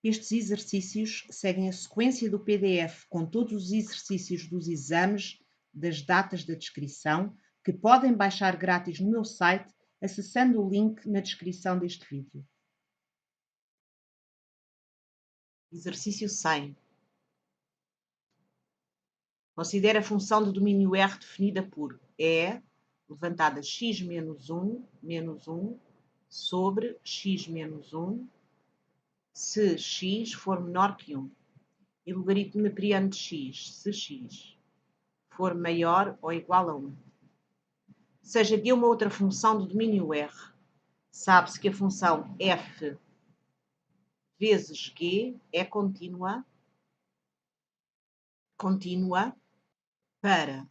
Estes exercícios seguem a sequência do PDF com todos os exercícios dos exames, das datas da descrição, que podem baixar grátis no meu site acessando o link na descrição deste vídeo. Exercício 100. Considere a função de domínio R definida por E levantada x menos 1 sobre x menos 1 se x for menor que 1 e logaritmo neperiano de x se x for maior ou igual a 1. Seja de uma outra função do domínio R, sabe-se que a função f vezes g é contínua para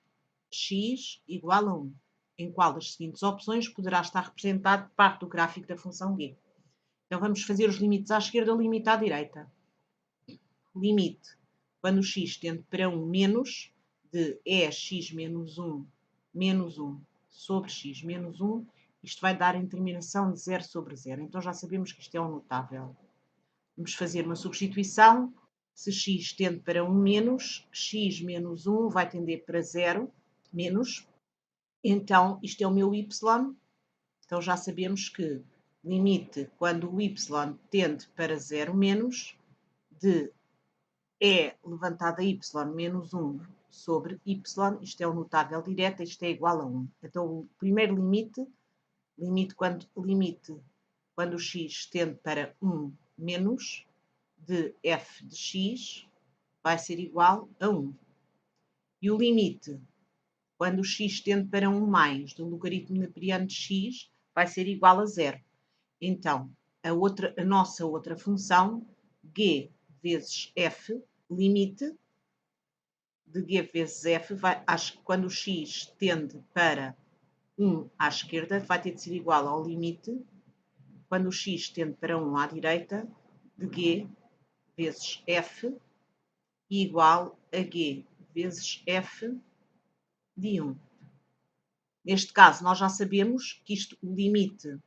x igual a 1, em qual das seguintes opções poderá estar representado parte do gráfico da função g. Então vamos fazer os limites à esquerda, limite à direita. Limite, quando o x tende para 1 menos, de x menos 1 sobre x menos 1, isto vai dar em terminação de 0 sobre 0. Então já sabemos que isto é um notável. Vamos fazer uma substituição. Se x tende para 1 menos, x menos 1 vai tender para 0 menos. Então isto é o meu y. Então já sabemos que limite quando o y tende para 0 menos, de E levantado a y menos 1 sobre y, isto é o notável direto, isto é igual a 1. Então o primeiro limite quando o x tende para 1 menos, de f de x vai ser igual a 1. E o limite quando o x tende para 1 mais, do logaritmo neperiano de x vai ser igual a 0. Então a nossa outra função, g vezes f, limite de g vezes f, quando o x tende para 1 à esquerda, vai ter de ser igual ao limite, quando o x tende para 1 à direita, de g vezes f igual a g vezes f de 1. Neste caso, nós já sabemos que o limite,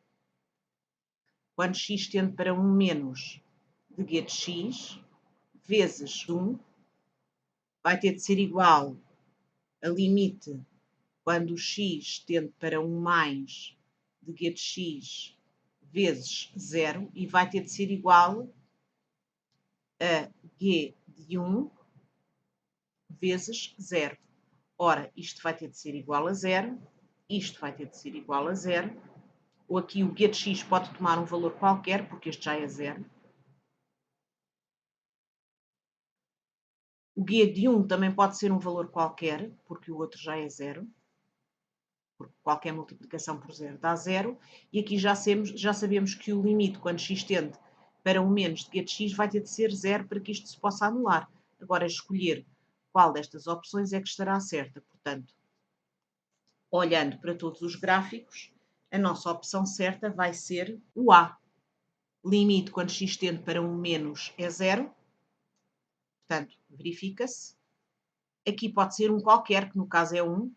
quando x tende para 1 menos, de g de x, vezes 1, vai ter de ser igual a limite quando o x tende para 1 mais, de g de x, vezes 0, e vai ter de ser igual a g de 1 vezes 0. Ora, isto vai ter de ser igual a 0, isto vai ter de ser igual a 0, ou aqui o g de x pode tomar um valor qualquer, porque este já é 0. O g de 1 também pode ser um valor qualquer, porque o outro já é 0. Porque qualquer multiplicação por 0 dá 0. E aqui já sabemos que o limite, quando x tende para 1 menos de g de x, vai ter de ser 0 para que isto se possa anular. Agora, escolher qual destas opções é que estará certa. Portanto, olhando para todos os gráficos, a nossa opção certa vai ser o A. Limite quando x tende para 1 menos é 0. Portanto, verifica-se. Aqui pode ser um qualquer, que no caso é 1,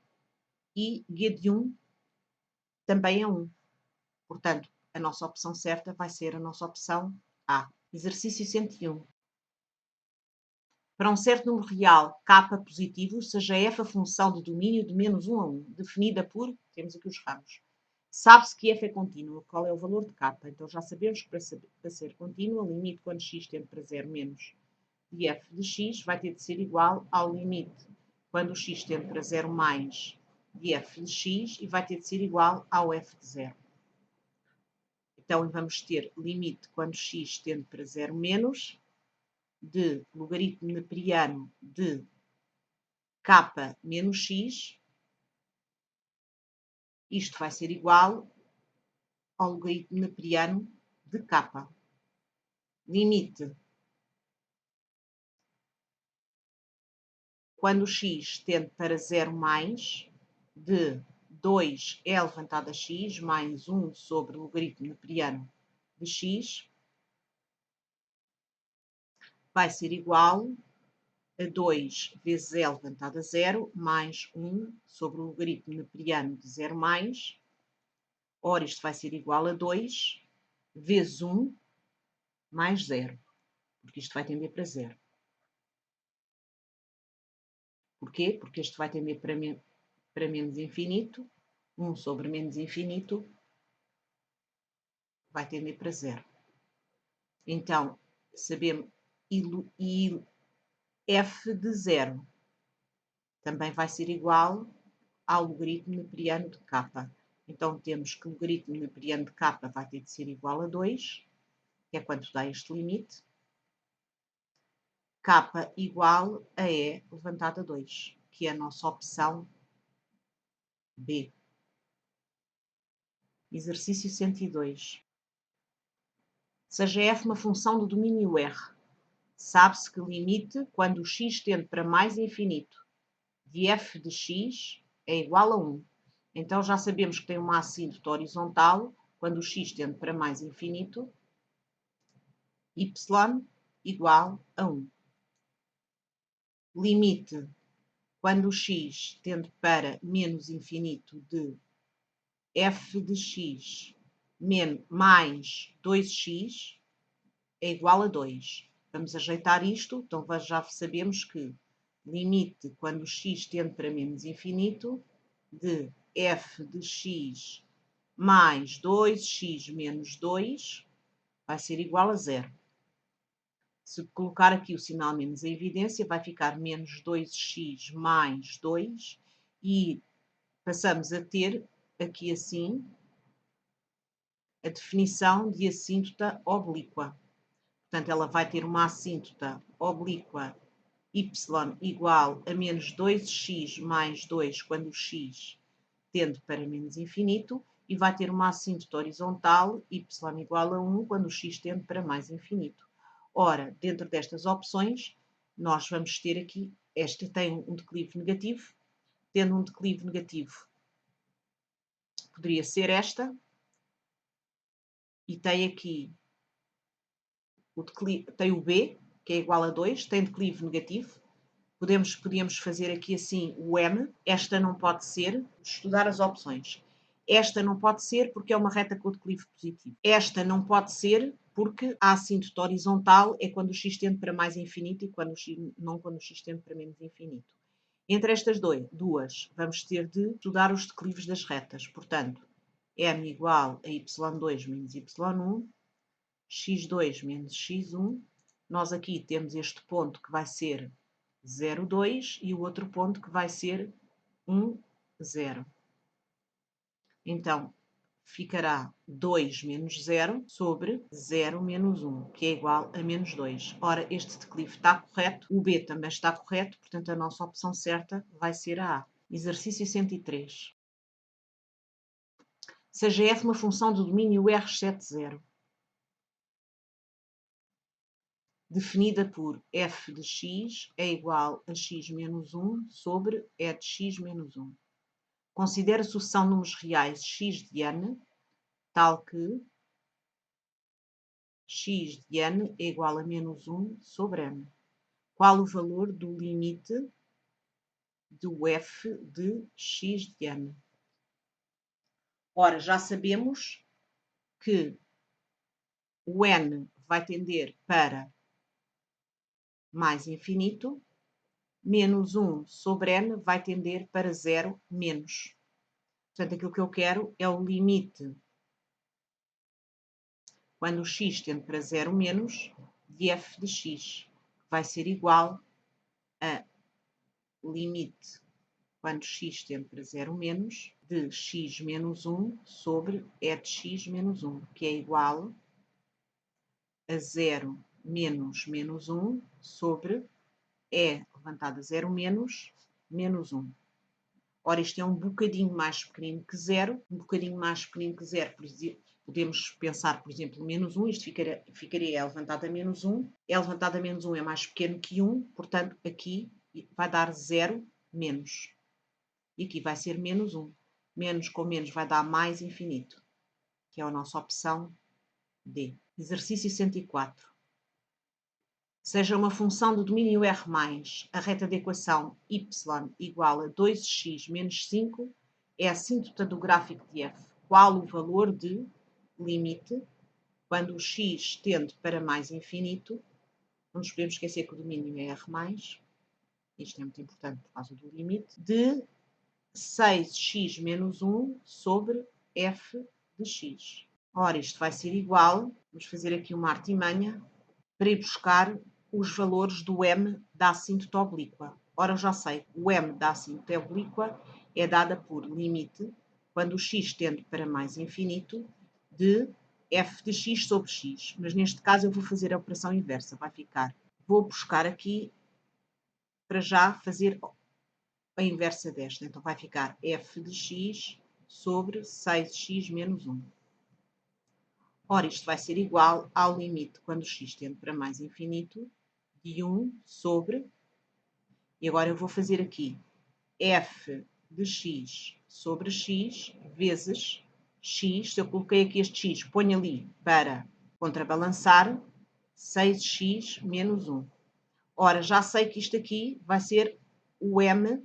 e g de 1 também é 1. Portanto, a nossa opção certa vai ser a nossa opção A. Exercício 101. Para um certo número real k positivo, seja f a função de domínio de menos 1 a 1, definida por, temos aqui os ramos. Sabe-se que f é contínua. Qual é o valor de k? Então já sabemos que para ser contínua, limite quando x tende para 0 menos de f de x vai ter de ser igual ao limite quando o x tende para 0 mais de f de x e vai ter de ser igual ao f de 0. Então vamos ter limite quando x tende para 0 menos, de logaritmo neperiano de k menos x. Isto vai ser igual ao logaritmo neperiano de k. Limite quando x tende para 0 mais, de 2 é elevado a x mais 1 sobre o logaritmo neperiano de x, vai ser igual a 2 vezes L elevado a 0 mais 1 sobre o logaritmo neperiano de 0 mais. Ora, isto vai ser igual a 2 vezes 1 mais 0. porque isto vai tender para zero. Porquê? Porque este vai tender para menos infinito, 1 sobre menos infinito vai tender para zero. Então, sabemos, e f de zero também vai ser igual ao logaritmo neperiano de k. Então, temos que o logaritmo neperiano de k vai ter de ser igual a 2, que é quanto dá este limite. K igual a E levantado a 2, que é a nossa opção B. Exercício 102. Seja f uma função do domínio R, sabe-se que limite, quando o x tende para mais infinito, de f de x é igual a 1. Então já sabemos que tem uma assíntota horizontal, quando o x tende para mais infinito, y igual a 1. Limite, quando o x tende para menos infinito, de f de x mais 2x é igual a 2. Vamos ajeitar isto, então já sabemos que limite, quando o x tende para menos infinito, de f de x mais 2x menos 2 vai ser igual a 0. Se colocar aqui o sinal menos em evidência, vai ficar menos 2x mais 2 e passamos a ter aqui assim a definição de assíntota oblíqua. Portanto, ela vai ter uma assíntota oblíqua y igual a menos 2x mais 2 quando o x tende para menos infinito e vai ter uma assíntota horizontal y igual a 1 quando o x tende para mais infinito. Ora, dentro destas opções, nós vamos ter aqui, esta tem um declive negativo, tendo um declive negativo, poderia ser esta, e tem aqui tem o B, que é igual a 2, tem declive negativo. Podíamos fazer aqui assim o M, esta não pode ser, estudar as opções. Esta não pode ser porque é uma reta com declive positivo. Esta não pode ser porque a assíntota horizontal é quando o x tende para mais infinito e não quando o x tende para menos infinito. Entre estas duas, vamos ter de estudar os declives das retas. Portanto, M igual a y2 menos y1, x2 menos x1. Nós aqui temos este ponto que vai ser 0, 2 e o outro ponto que vai ser 1, 0. Então, ficará 2 menos 0 sobre 0 menos 1, que é igual a menos 2. Ora, este declive está correto, o B também está correto, portanto a nossa opção certa vai ser a A. Exercício 103. Seja f uma função do domínio R7,0, definida por f de x é igual a x menos 1 sobre e de x menos 1. Considere a sucessão de números reais x de n, tal que x de n é igual a menos 1 sobre n. Qual o valor do limite do f de x de n? Ora, já sabemos que o n vai tender para mais infinito, menos 1 sobre n vai tender para 0 menos. Portanto, aquilo que eu quero é o limite, quando o x tende para 0 menos, de f de x, que vai ser igual a limite, quando x tende para 0 menos, de x menos 1 sobre e de x menos 1, que é igual a 0 menos menos 1 sobre e levantado a 0 menos menos 1. Ora, isto é um bocadinho mais pequenino que 0, um bocadinho mais pequenino que 0, por exemplo, podemos pensar, por exemplo, menos 1, isto ficaria E levantado a menos 1, E levantado a menos 1 é mais pequeno que 1, portanto, aqui vai dar 0 menos. E aqui vai ser menos 1. Menos com menos vai dar mais infinito, que é a nossa opção D. Exercício 104. Seja uma função do domínio R+, a reta de equação y igual a 2x menos 5 é a assíntota do gráfico de f. Qual o valor de limite, quando o x tende para mais infinito, não nos podemos esquecer que o domínio é R+, isto é muito importante por causa do limite, de 6x menos 1 sobre f de x. Ora, isto vai ser igual, vamos fazer aqui uma artimanha, para ir buscar os valores do m da assíntota oblíqua. Ora, eu já sei, o m da assíntota oblíqua é dada por limite, quando o x tende para mais infinito, de f de x sobre x. Mas neste caso eu vou fazer a operação inversa, vai ficar. Vou buscar aqui, para já, fazer a inversa desta. Então vai ficar f de x sobre 6x menos 1. Ora, isto vai ser igual ao limite, quando o x tende para mais infinito, de 1 sobre, e agora eu vou fazer aqui, f de x sobre x vezes x, se eu coloquei aqui este x, ponho ali para contrabalançar, 6x menos 1. Ora, já sei que isto aqui vai ser o m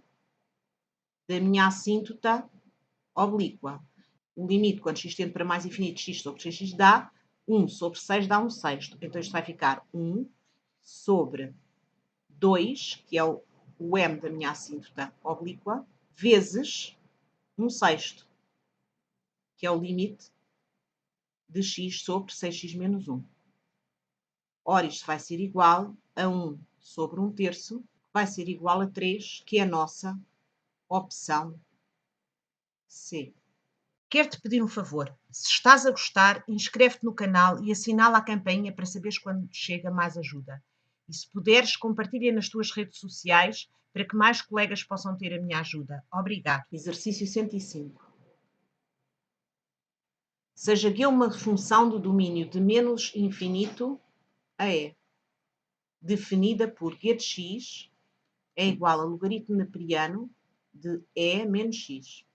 da minha assíntota oblíqua. O limite, quando x tende para mais infinito, x sobre 6x dá 1 sobre 6 dá 1 sexto. Então isto vai ficar 1 sobre 2, que é o m da minha assíntota oblíqua, vezes 1 sexto, que é o limite de x sobre 6x menos 1. Ora, isto vai ser igual a 1 sobre 1 terço, vai ser igual a 3, que é a nossa opção C. Quero-te pedir um favor. Se estás a gostar, inscreve-te no canal e assinala a campainha para saberes quando chega mais ajuda. E se puderes, compartilha nas tuas redes sociais para que mais colegas possam ter a minha ajuda. Obrigado. Exercício 105. Seja G uma função do domínio de menos infinito a E, definida por G de x é igual a logaritmo neperiano de E menos x.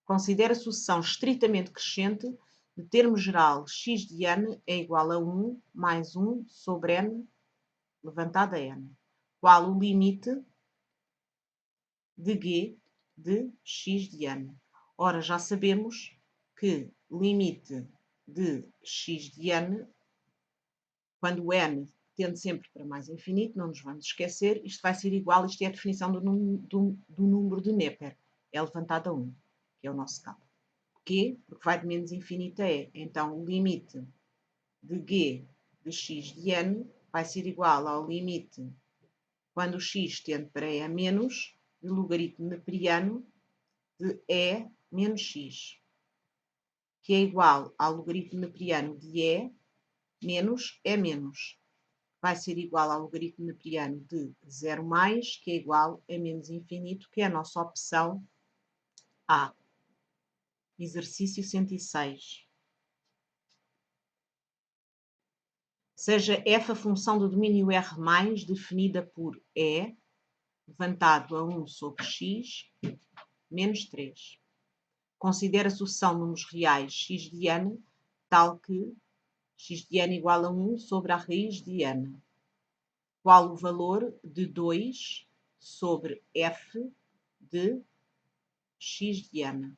Considera a sucessão estritamente crescente de termo geral x de n é igual a 1 mais 1 sobre n levantado a n. Qual o limite de g de x de n? Ora, já sabemos que limite de x de n, quando o n tende sempre para mais infinito, não nos vamos esquecer, isto vai ser igual, isto é a definição do número de Neper, é levantado a 1, que é o nosso cabo. Porquê? Porque vai de menos infinito a e. Então, o limite de g de x de n vai ser igual ao limite, quando o x tende para e a menos, de logaritmo neperiano de e menos x, que é igual ao logaritmo neperiano de e menos e menos. Vai ser igual ao logaritmo neperiano de 0 mais, que é igual a menos infinito, que é a nossa opção A. Exercício 106. Seja f a função do domínio R+, definida por E, levantado a 1 sobre x, menos 3. Considera a sucessão de números reais x de n, tal que x de n igual a 1 sobre a raiz de n. Qual o valor de 2 sobre f de x de n?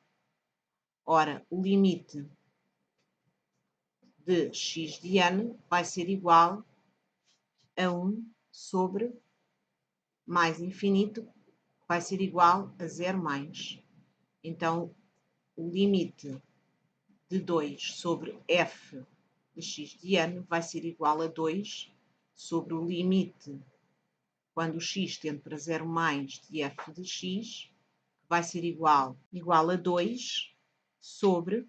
Ora, o limite de x de n vai ser igual a 1 sobre mais infinito, vai ser igual a 0 mais. Então, o limite de 2 sobre f de x de n vai ser igual a 2 sobre o limite, quando o x tende para 0 mais, de f de x, que vai ser igual a 2 sobre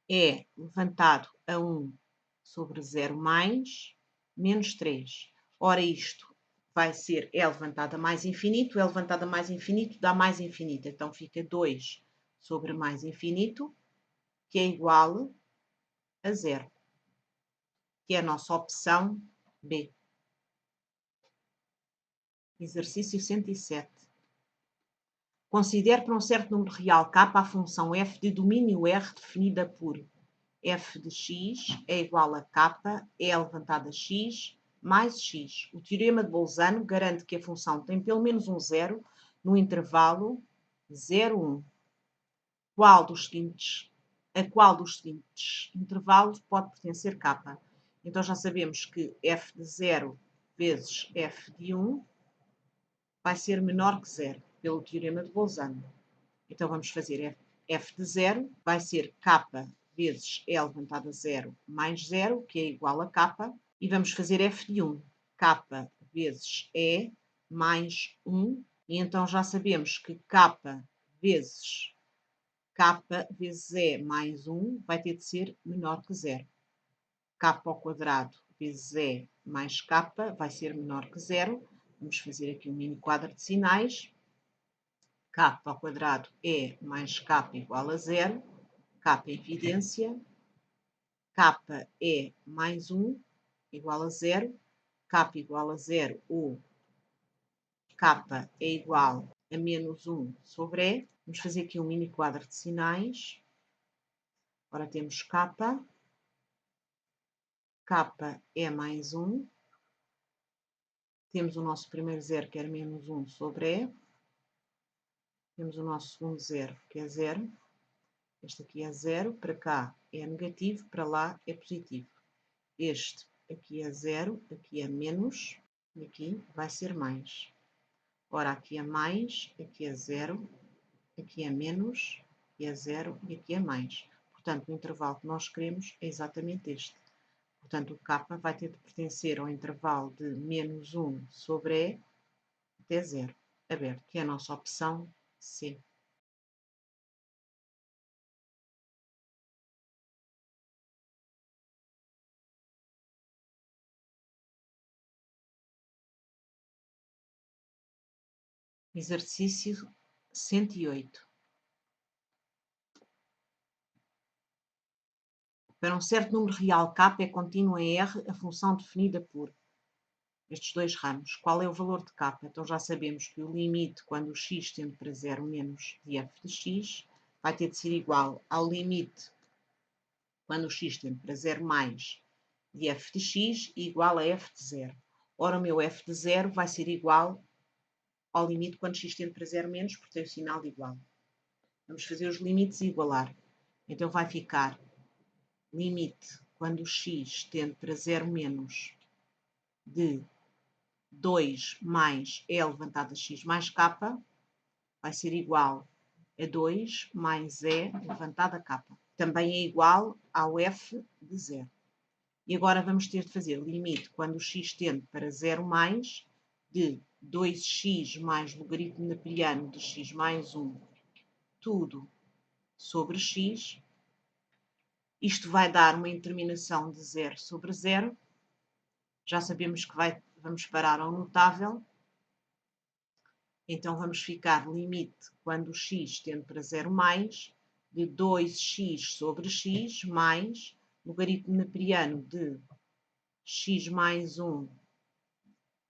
e levantado a 1 sobre 0 mais, menos 3. Ora, isto vai ser e levantado a mais infinito, e levantado a mais infinito dá mais infinito. Então, fica 2 sobre mais infinito, que é igual a 0, que é a nossa opção B. Exercício 107. Considere para um certo número real k a função f de domínio R definida por f de x é igual a k, e levantado a x, mais x. O teorema de Bolzano garante que a função tem pelo menos um zero no intervalo 0, 1. A qual dos seguintes intervalos pode pertencer k? Então já sabemos que f de 0 vezes f de 1 vai ser menor que 0, pelo teorema de Bolzano. Então vamos fazer f de 0, vai ser k vezes E levantado a 0 mais 0, que é igual a k, e vamos fazer f de 1, k vezes E mais 1, e então já sabemos que k vezes E mais 1 vai ter de ser menor que 0. K ao quadrado vezes E mais k vai ser menor que 0. Vamos fazer aqui um mini quadro de sinais. K ao quadrado é mais k igual a 0. K é evidência. K é mais 1 igual a 0. K igual a 0 ou K é igual a menos 1 sobre E. Vamos fazer aqui um mini quadro de sinais. Agora temos K. K é mais 1. Temos o nosso primeiro zero, que era menos 1 sobre E. Temos o nosso segundo zero, que é 0. Este aqui é 0. Para cá é negativo, para lá é positivo. Este aqui é 0, aqui é menos, e aqui vai ser mais. Ora, aqui é mais, aqui é 0, aqui é menos, aqui é 0 e aqui é mais. Portanto, o intervalo que nós queremos é exatamente este. Portanto, o K vai ter de pertencer ao intervalo de menos 1 sobre E até 0, aberto, que é a nossa opção C. Exercício 108. Para um certo número real K é contínua em R a função definida por estes dois ramos. Qual é o valor de K? Então já sabemos que o limite quando o x tende para 0 menos de f de x vai ter de ser igual ao limite quando o x tende para 0 mais de f de x igual a f de 0. Ora, o meu f de 0 vai ser igual ao limite quando x tende para 0 menos, porque tem o sinal de igual. Vamos fazer os limites e igualar. Então vai ficar limite quando o x tende para 0 menos de 2 mais E levantado a x mais k vai ser igual a 2 mais E levantado a k. Também é igual ao f de 0. E agora vamos ter de fazer limite quando o x tende para 0 mais de 2x mais logaritmo napoleano de x mais 1, tudo sobre x. Isto vai dar uma interminação de 0 sobre 0. Já sabemos que vamos parar ao notável. Então vamos ficar limite quando o x tende para 0 mais de 2x sobre x mais logaritmo napoleano de x mais 1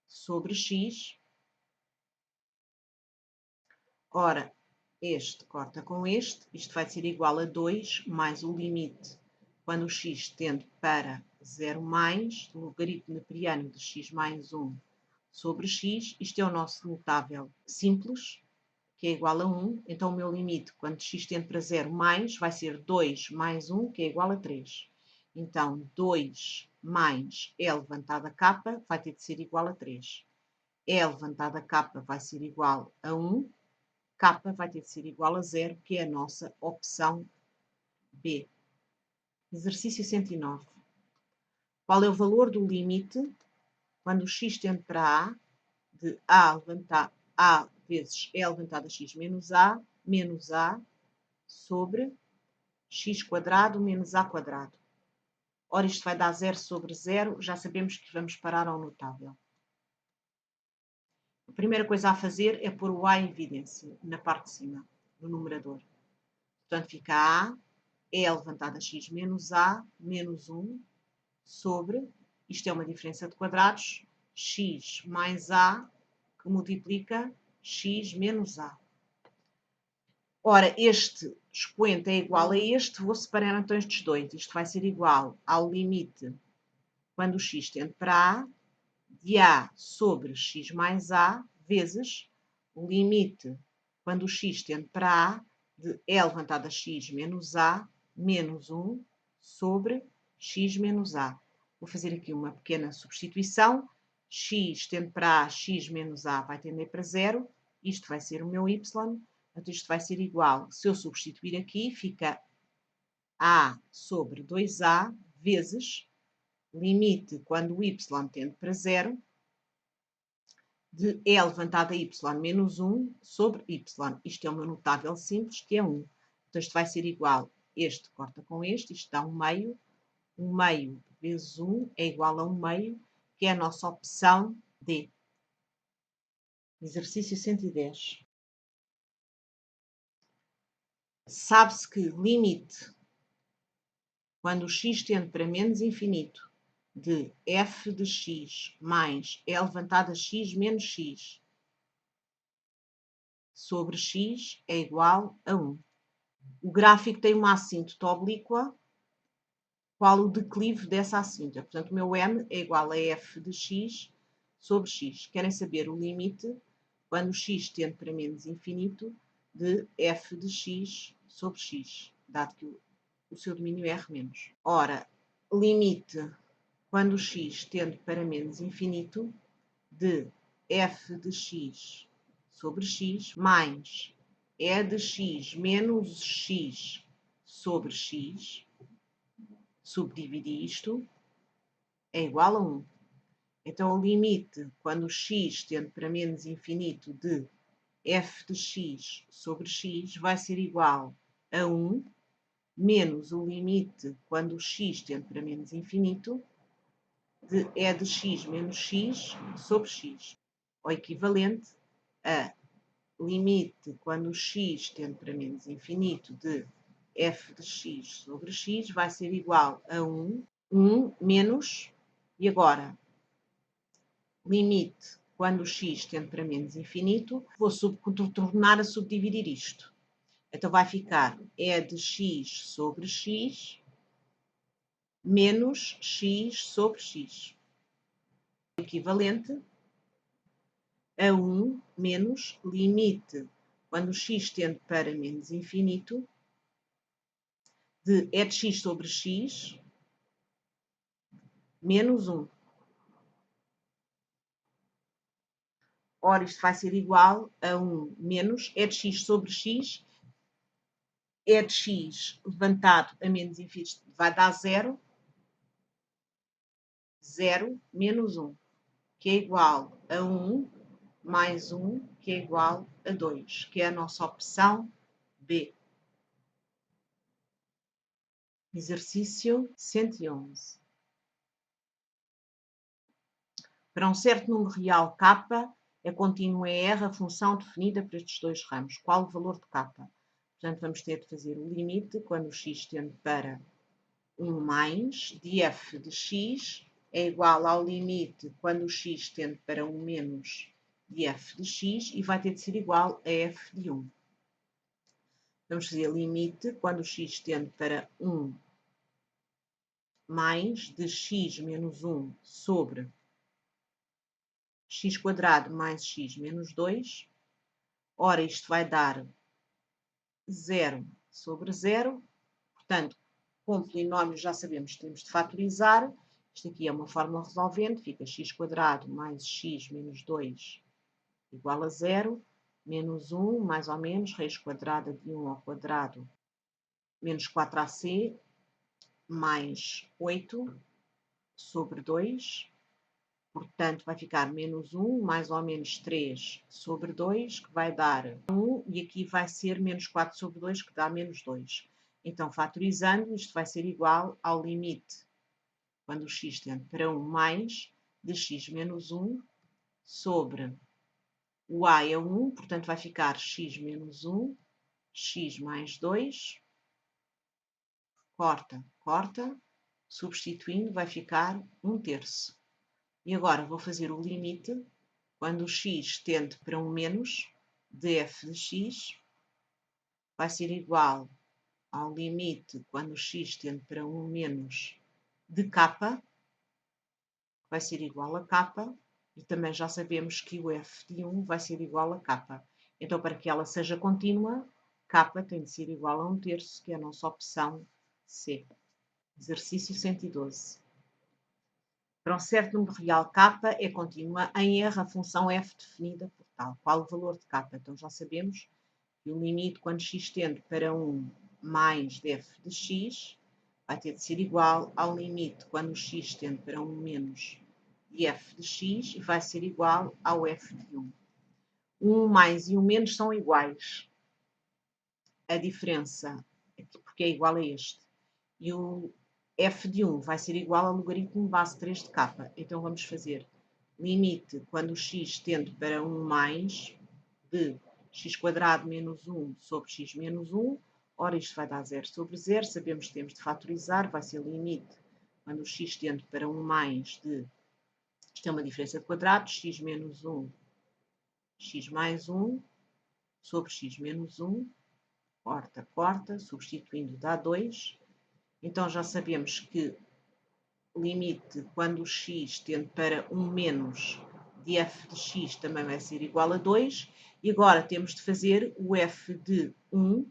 sobre x. Ora, este corta com este, isto vai ser igual a 2 mais o limite quando o x tende para 0 mais logaritmo napoleano de x mais 1 sobre x. Isto é o nosso notável simples, que é igual a 1. Então o meu limite quando x tende para 0 mais vai ser 2 mais 1, que é igual a 3. Então 2 mais E levantado a k vai ter de ser igual a 3. E levantado a k vai ser igual a 1. K vai ter de ser igual a 0, que é a nossa opção B. Exercício 109. Qual é o valor do limite quando o x tende para A de A vezes E levantado a x menos A sobre x quadrado menos A quadrado. Ora, isto vai dar 0 sobre 0. Já sabemos que vamos parar ao notável. A primeira coisa a fazer é pôr o A em evidência, na parte de cima, no numerador. Portanto, fica A, E levantado a x menos A, menos 1, sobre, isto é uma diferença de quadrados, x mais A, que multiplica x menos A. Ora, este expoente é igual a este, vou separar então estes dois. Isto vai ser igual ao limite, quando o x tende para A, de A sobre x mais A, vezes o limite, quando o x tende para A, de E levantado a x menos A, menos 1, sobre x menos A. Vou fazer aqui uma pequena substituição. X tende para A, x menos A vai tender para zero. Isto vai ser o meu y. Portanto, isto vai ser igual, se eu substituir aqui, fica A sobre 2A vezes limite quando o y tende para zero de E elevado a y menos 1 sobre y. Isto é uma notável simples, que é 1. Então, isto vai ser igual, este corta com este, isto dá 1/2. 1/2 vezes 1 é igual a 1/2, que é a nossa opção D. Exercício 110. Sabe-se que limite, quando o x tende para menos infinito, de f de x mais E elevado a x menos x sobre x é igual a 1. O gráfico tem uma assíntota oblíqua. Qual o declive dessa assíntota? Portanto, o meu m é igual a f de x sobre x. Querem saber o limite, quando o x tende para menos infinito, de f de x sobre x, dado que o seu domínio é R-. Ora, limite, quando o x tende para menos infinito, de f de x sobre x mais E de x menos x sobre x, subdividir isto, é igual a 1. Então, o limite, quando o x tende para menos infinito, de f de x sobre x, vai ser igual a 1, menos o limite, quando o x tende para menos infinito, de E de x menos x sobre x. Ou equivalente a limite, quando o x tende para menos infinito, de f de x sobre x, vai ser igual a 1 menos, e agora, limite, quando o x tende para menos infinito, vou tornar a subdividir isto. Então, vai ficar E de x sobre x menos x sobre x. Equivalente a 1 menos limite, quando o x tende para menos infinito, de E de x sobre x menos 1. Ora, isto vai ser igual a 1 menos E de x sobre x. E de x levantado a menos infinito vai dar 0. 0 menos 1, que é igual a 1 mais 1, que é igual a 2, que é a nossa opção B. Exercício 111. Para um certo número real k, é contínua R a função definida para estes dois ramos. Qual o valor de k? Portanto, vamos ter de fazer o limite, quando o x tende para 1 mais, de f de x é igual ao limite, quando o x tende para 1 menos, de f de x, e vai ter de ser igual a f de 1. Vamos fazer limite, quando o x tende para 1 mais, de x menos 1 sobre x quadrado mais x menos 2. Ora, isto vai dar 0 sobre 0. Portanto, com polinómios já sabemos que temos de fatorizar. Isto aqui é uma fórmula resolvente. Fica x quadrado mais x menos 2 igual a 0. Menos 1, mais ou menos, raiz quadrada de 1 ao quadrado, menos 4ac, mais 8 sobre 2. Portanto, vai ficar menos 1, mais ou menos 3 sobre 2, que vai dar 1, e aqui vai ser menos 4 sobre 2, que dá menos 2. Então, fatorizando, isto vai ser igual ao limite, quando o x tende para 1 mais, de x menos 1 sobre o a é 1, portanto, vai ficar x menos 1, x mais 2, corta, corta, substituindo, vai ficar 1/3. E agora vou fazer o limite, quando o x tende para 1 menos, de f de x, vai ser igual ao limite, quando o x tende para 1 menos, de k, vai ser igual a k, e também já sabemos que o f de 1 vai ser igual a k. Então, para que ela seja contínua, k tem de ser igual a 1/3, que é a nossa opção C. Exercício 112. Para um certo número real k é contínua em R a função f definida por tal. Qual o valor de k? Então já sabemos que o limite quando x tende para 1 mais f de x vai ter de ser igual ao limite quando x tende para 1 menos de f de x e vai ser igual ao f de 1. O 1 mais e o menos são iguais. A diferença, porque é igual a este, e o f de 1 vai ser igual ao logaritmo base 3 de k. Então vamos fazer limite quando o x tende para 1 mais de x² menos 1 sobre x menos 1. Ora, isto vai dar 0 sobre 0. Sabemos que temos de fatorizar. Vai ser limite quando o x tende para 1 mais de... Isto é uma diferença de quadrados. X menos 1, x mais 1 sobre x menos 1. Corta, corta. Substituindo dá 2. Então já sabemos que limite quando o x tende para 1 menos de f de x também vai ser igual a 2. E agora temos de fazer o f de 1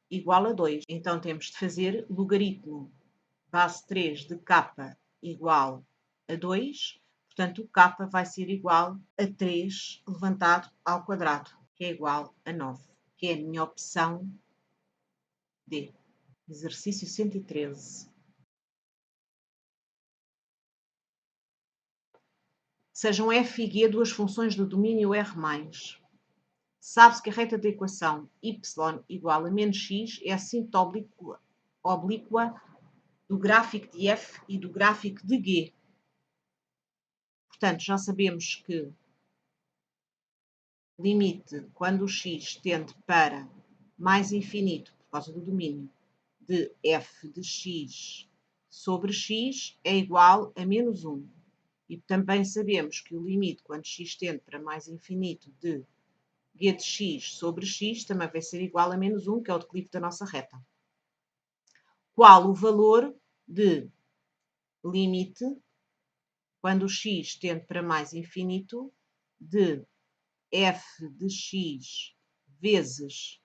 igual a 2. Então temos de fazer logaritmo base 3 de k igual a 2. Portanto, o k vai ser igual a 3 levantado ao quadrado, que é igual a 9, que é a minha opção D. Exercício 113. Sejam f e g duas funções do domínio R+. Sabe-se que a reta da equação y igual a menos x é a síntese oblíqua do gráfico de f e do gráfico de g. Portanto, já sabemos que limite quando o x tende para mais infinito, por causa do domínio, de f de x sobre x é igual a menos 1. E também sabemos que o limite quando x tende para mais infinito de g de x sobre x também vai ser igual a menos 1, que é o declive da nossa reta. Qual o valor de limite quando o x tende para mais infinito de f de x vezes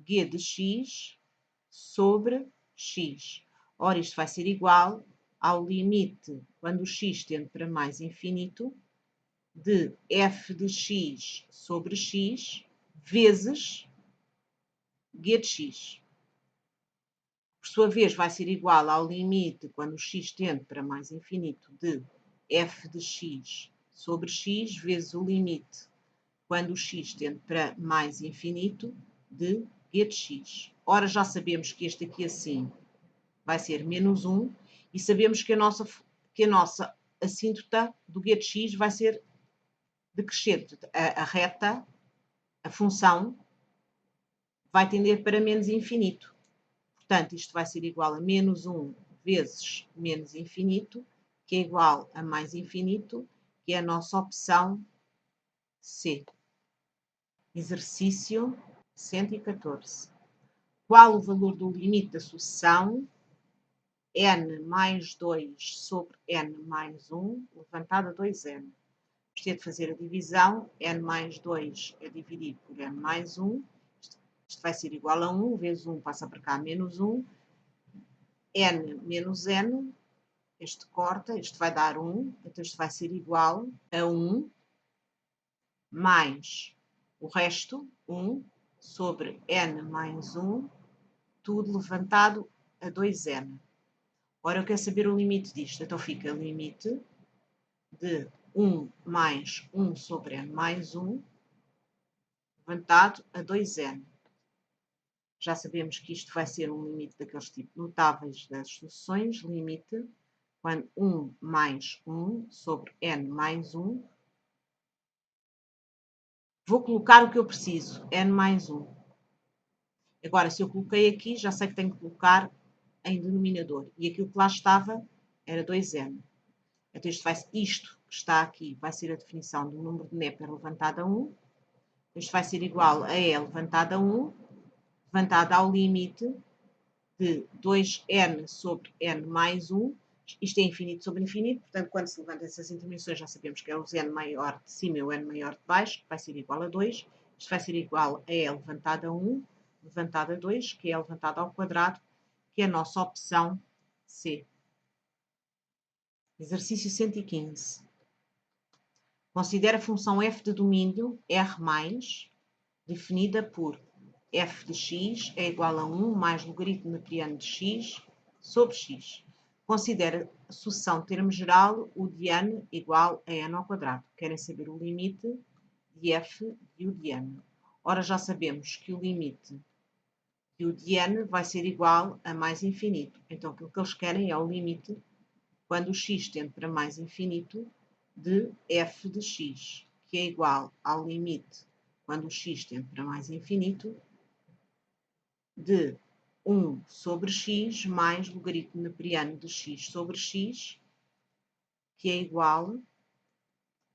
g de x sobre x? Ora, isto vai ser igual ao limite quando o x tende para mais infinito de f de x sobre x vezes g de x. Por sua vez, vai ser igual ao limite quando o x tende para mais infinito de f de x sobre x vezes o limite quando o x tende para mais infinito de g de x. Ora, já sabemos que este aqui assim vai ser menos 1 e sabemos que a nossa assíntota do g de x vai ser decrescente. A reta, a função, vai tender para menos infinito. Portanto, isto vai ser igual a menos 1 vezes menos infinito, que é igual a mais infinito, que é a nossa opção C. Exercício 114. Qual o valor do limite da sucessão n mais 2 sobre n mais 1, levantado a 2n? Gostei de fazer a divisão. N mais 2 é dividido por n mais 1. Isto vai ser igual a 1, vezes 1 passa para cá, menos 1. N menos n, este corta, isto vai dar 1. Então isto vai ser igual a 1 mais o resto, 1, sobre n mais 1, tudo levantado a 2n. Ora, eu quero saber o limite disto. Então fica limite de 1 mais 1 sobre n mais 1, levantado a 2n. Já sabemos que isto vai ser um limite daqueles tipos notáveis das sucessões. Limite quando 1 mais 1 sobre n mais 1. Vou colocar o que eu preciso, n mais 1. Agora, se eu coloquei aqui, já sei que tenho que colocar em denominador. E aquilo que lá estava era 2n. Então isto que está aqui vai ser a definição do número de Neper levantado a 1. Isto vai ser igual a E levantado a 1, levantado ao limite de 2n sobre n mais 1. Isto é infinito sobre infinito, portanto, quando se levanta essas intermissões, já sabemos que é o n maior de cima e o n maior de baixo, que vai ser igual a 2. Isto vai ser igual a E levantado a 1, levantado a 2, que é levantado ao quadrado, que é a nossa opção C. Exercício 115. Considera a função f de domínio R+, definida por f de x é igual a 1 mais logaritmo neperiano de x sobre x. Considera a sucessão termo geral U de n igual a n ao quadrado. Querem saber o limite de f de U de n. Ora, já sabemos que o limite de U de n vai ser igual a mais infinito. Então, aquilo que eles querem é o limite, quando o x tende para mais infinito, de f de x, que é igual ao limite, quando o x tende para mais infinito, de 1 sobre x mais logaritmo neperiano de x sobre x, que é igual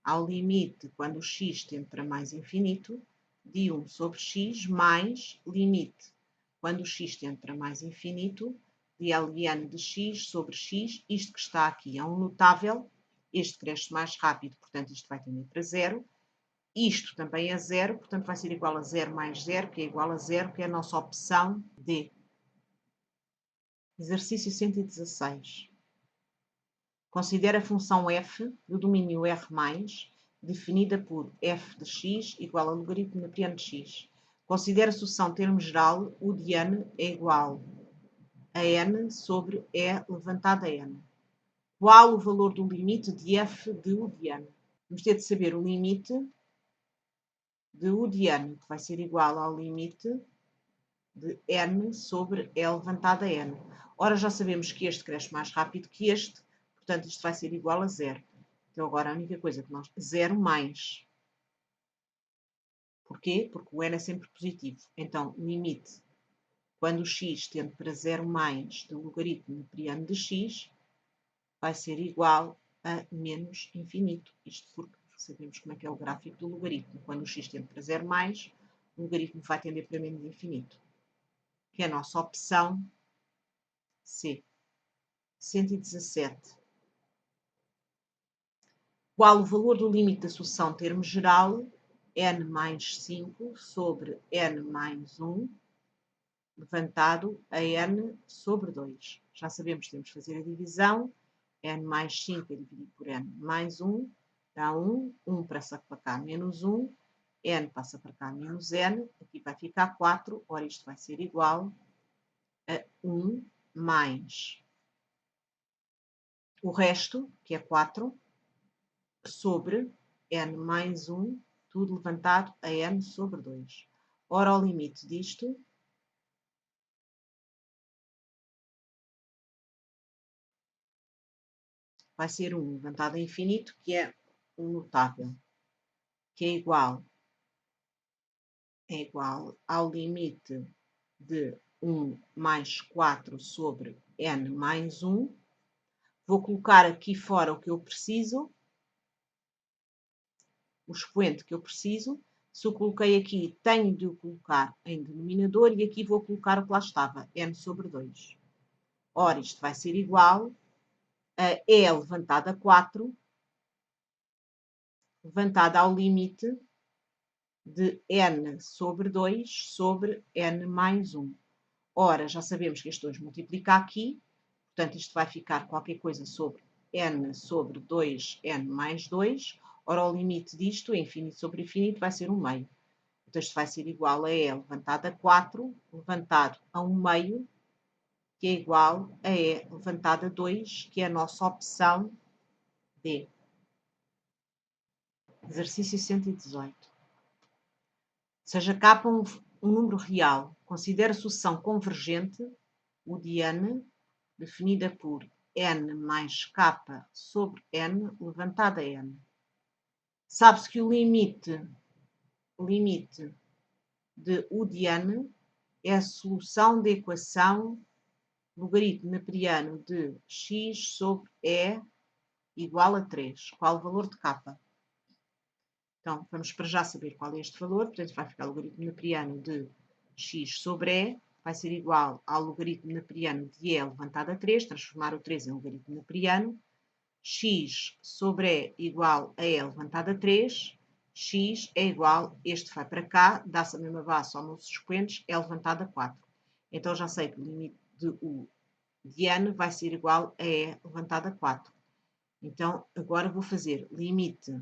ao limite, quando o x tende para mais infinito, de 1 sobre x mais limite, quando o x tende para mais infinito, de Ln de x sobre x. Isto que está aqui é um notável, este cresce mais rápido, portanto isto vai tender para zero. Isto também é zero, portanto vai ser igual a 0 mais 0, que é igual a 0, que é a nossa opção D. Exercício 116. Considera a função f do domínio R+, definida por f de x igual a logaritmo neperiano de x. Considera a sucessão termo geral U de n é igual a n sobre E levantado a n. Qual o valor do limite de f de U de n? Vamos ter de saber o limite de U de n, que vai ser igual ao limite de n sobre E levantado a n. Ora, já sabemos que este cresce mais rápido que este, portanto, isto vai ser igual a zero. Então, agora a única coisa que nós... Zero mais. Porquê? Porque o n é sempre positivo. Então, o limite, quando o x tende para zero mais do logaritmo neperiano de x, vai ser igual a menos infinito. Isto porque sabemos como é que é o gráfico do logaritmo. Quando o x tende para zero mais, o logaritmo vai tender para menos infinito. Que é a nossa opção C. 117. Qual o valor do limite da sucessão termo geral n mais 5 sobre n mais 1 levantado a n sobre 2? Já sabemos que temos que fazer a divisão. N mais 5 é dividido por n mais 1 dá 1. 1 passa para cá menos 1. N passa para cá menos n. Aqui vai ficar 4. Ora, isto vai ser igual a 1 mais o resto, que é 4, sobre n mais 1, tudo levantado a n sobre 2. Ora, o limite disto vai ser 1 levantado a infinito, que é um notável, que é igual ao limite de 1 mais 4 sobre n mais 1. Vou colocar aqui fora o que eu preciso, o expoente que eu preciso. Se eu coloquei aqui, tenho de o colocar em denominador e aqui vou colocar o que lá estava, n sobre 2. Ora, isto vai ser igual a E levantado a 4, levantada ao limite de n sobre 2 sobre n mais 1. Ora, já sabemos que este 2 multiplica aqui, portanto, isto vai ficar qualquer coisa sobre n sobre 2n mais 2. Ora, o limite disto, infinito sobre infinito, vai ser 1 meio. Então, isto vai ser igual a E levantado a 4, levantado a 1 meio, que é igual a E levantado a 2, que é a nossa opção D. Exercício 118. Seja K um número real, considera a sucessão convergente, U de n, definida por n mais k sobre n levantado a n. Sabe-se que o limite de U de n é a solução da equação logaritmo neperiano de x sobre e igual a 3. Qual o valor de k? Então, vamos para já saber qual é este valor. Portanto, vai ficar o logaritmo neperiano de x sobre e, vai ser igual ao logaritmo neperiano de e levantado a 3, transformar o 3 em logaritmo neperiano. X sobre e igual a e levantado a 3. X é igual, este vai para cá, dá-se a mesma base, só nos expoentes, é levantado a 4. Então, já sei que o limite de U de n vai ser igual a e levantado a 4. Então, agora vou fazer limite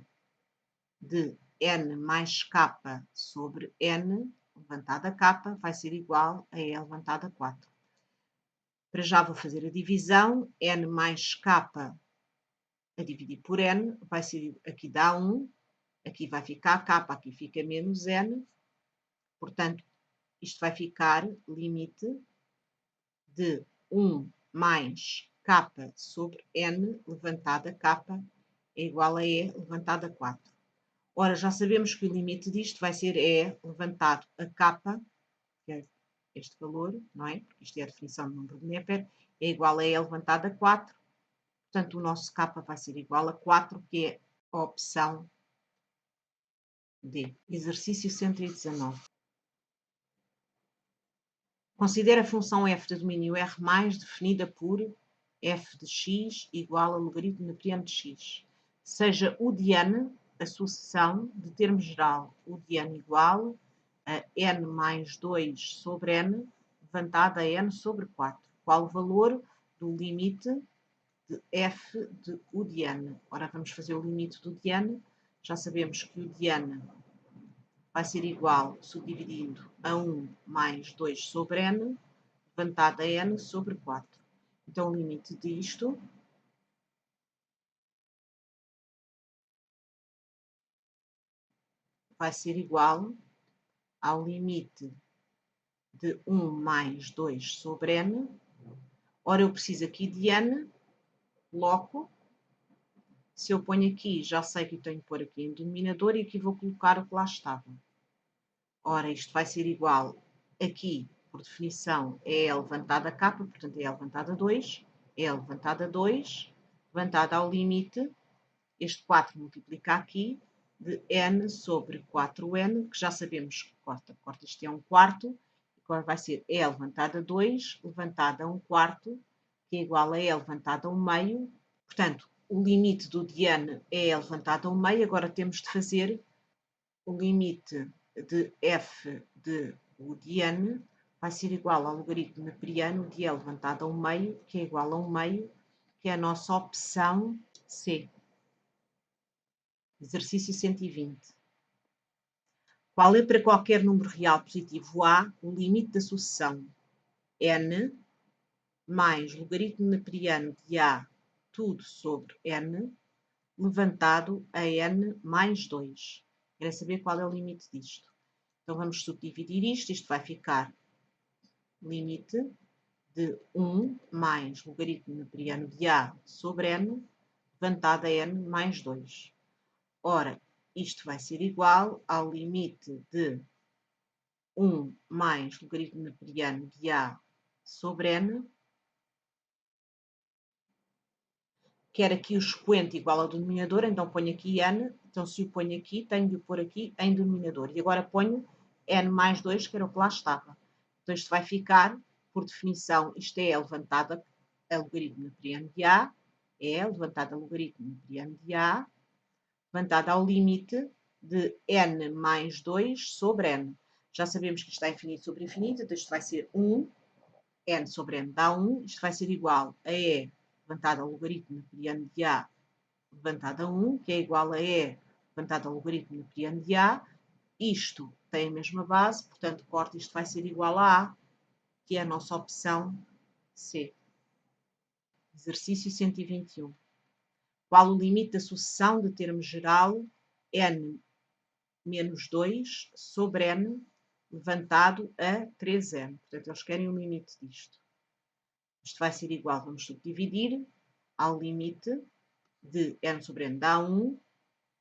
de n mais k sobre n, levantada k, vai ser igual a e levantada 4. Para já vou fazer a divisão, n mais k a dividir por n, vai ser, aqui dá 1, aqui vai ficar k, aqui fica menos n, portanto, isto vai ficar limite de 1 mais k sobre n, levantada k, é igual a e levantada 4. Ora, já sabemos que o limite disto vai ser e levantado a k, que é este valor, não é? Porque isto é a definição do número de Neper, é igual a e levantado a 4. Portanto, o nosso k vai ser igual a 4, que é a opção D. Exercício 119. Considera a função f de domínio R+, definida por f de x igual a logaritmo neperiano de x. Seja o de n a sucessão de termo geral u de n igual a n mais 2 sobre n, levantado a n sobre 4. Qual o valor do limite de f de u de n? Ora, vamos fazer o limite do de n. Já sabemos que o de n vai ser igual, subdividindo, a 1 mais 2 sobre n, levantado a n sobre 4. Então, o limite disto vai ser igual ao limite de 1 mais 2 sobre n. Ora, eu preciso aqui de n, coloco. Se eu ponho aqui, já sei que eu tenho que pôr aqui em denominador e aqui vou colocar o que lá estava. Ora, isto vai ser igual, aqui, por definição, é E levantada a k, portanto, é E levantada a 2, E levantada a 2, levantada ao limite, este 4 multiplica aqui, de n sobre 4n, que já sabemos que corta isto é 1/4, agora vai ser E levantada a 2, levantada a 1/4, que é igual a E levantada a 1/2, portanto, o limite do de n é E levantada a 1/2, agora temos de fazer o limite de f de u de n vai ser igual ao logaritmo neperiano de E levantado a 1/2, que é igual a 1/2, que é a nossa opção C. Exercício 120. Qual é para qualquer número real positivo A o limite da sucessão n mais logaritmo neperiano de A tudo sobre n levantado a n mais 2. Quero saber qual é o limite disto. Então, vamos subdividir isto. Isto vai ficar limite de 1 mais logaritmo neperiano de A sobre n, levantado a n mais 2. Ora, isto vai ser igual ao limite de 1 mais logaritmo neperiano de A sobre n, quer aqui o expoente igual ao denominador, então ponho aqui n, então se o ponho aqui, tenho de o pôr aqui em denominador. E agora ponho n mais 2, que era o que lá estava. Então isto vai ficar, por definição, isto é levantado a logaritmo neperiano de A, é levantado a logaritmo neperiano de A, levantado ao limite de n mais 2 sobre n. Já sabemos que isto está infinito sobre infinito, então isto vai ser 1, n sobre n dá 1, isto vai ser igual a E levantado ao logaritmo neperiano de A, levantado a 1, que é igual a E levantado ao logaritmo neperiano de A. Isto tem a mesma base, portanto, corta, isto vai ser igual a A, que é a nossa opção C. Exercício 121. Qual o limite da sucessão de termo geral n menos 2 sobre n levantado a 3n? Portanto, eles querem o limite disto. Isto vai ser igual, vamos subdividir, ao limite de n sobre n dá 1,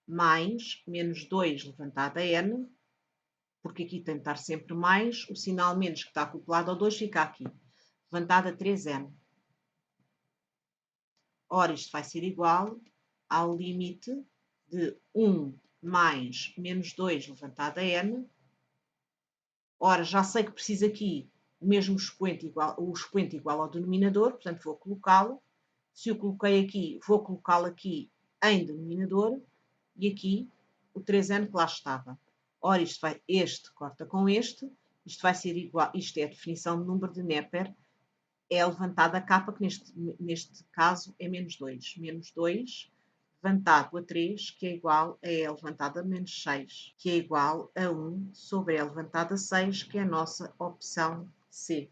mais menos 2 levantado a n, porque aqui tem de estar sempre mais, o sinal menos que está acoplado ao 2 fica aqui, levantado a 3n. Ora, isto vai ser igual ao limite de 1 mais menos 2 levantado a n. Ora, já sei que preciso aqui o mesmo expoente igual ao denominador, portanto vou colocá-lo. Se o coloquei aqui, vou colocá-lo aqui em denominador e aqui o 3n que lá estava. Ora, este corta com este, isto vai ser igual, isto é a definição de número de Neper, é levantado a k, que neste caso é menos 2. Menos 2 levantado a 3, que é igual a E levantado a menos 6, que é igual a 1 sobre E levantado a 6, que é a nossa opção C.